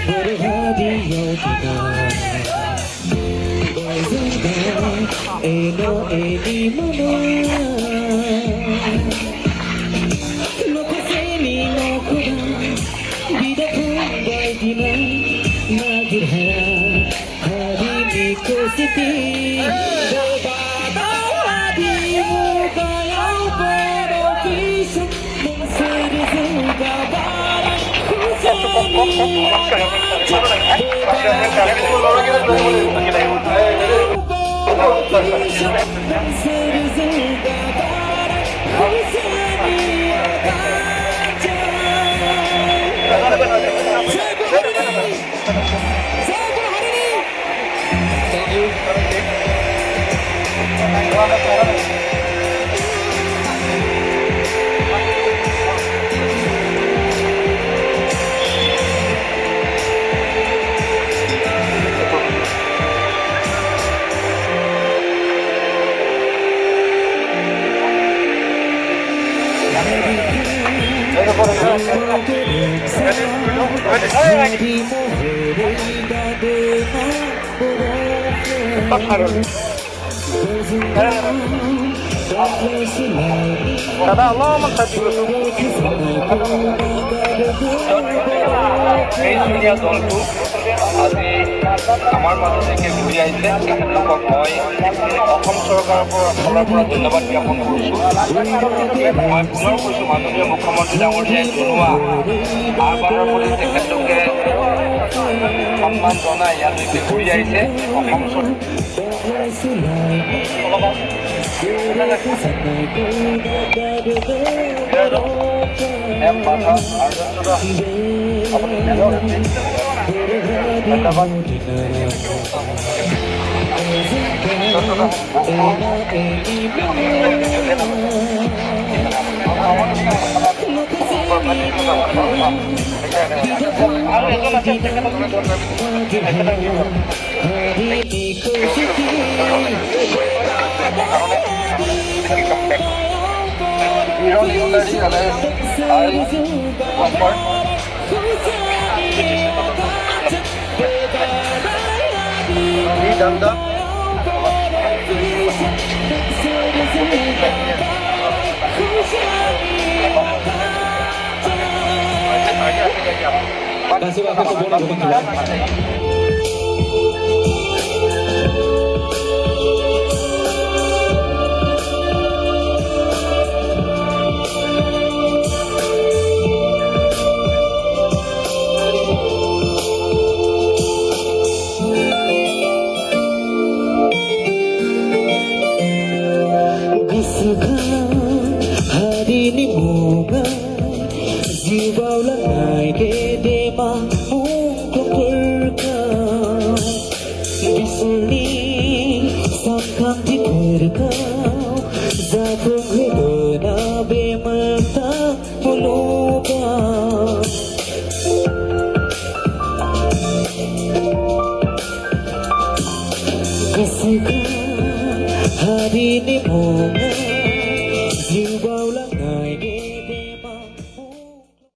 berhadi yoga eno eni mana loko seni nokuda bida pungai dina nagir hari niko siti hadi muka yang beropisi mencari juga barang দাদা অলপমান চাই দিবচোন এই ধুনীয়া দলটো আজি আমাৰ মাজলৈকে ঘূৰি আহিছে তেখেতলোকক মই অসম চৰকাৰৰ ফালৰ পৰা ধন্যবাদ জ্ঞাপন কৰিছোঁ মই পুনৰ কৈছোঁ মাননীয় মুখ্যমন্ত্ৰী ডাঙৰীয়াই জনোৱা আহ্বানৰ প্ৰতি তেখেতলোকে সন্মান জনাই ইয়ালৈকে ঘূৰি আহিছে Assam Kasih waktu sebulan kebetulan. Hari ini bunga jiwa ulangai kedema untuk berkau di sini samkan di berkau zatung hebena bemata melupa kesukaan hari ini bunga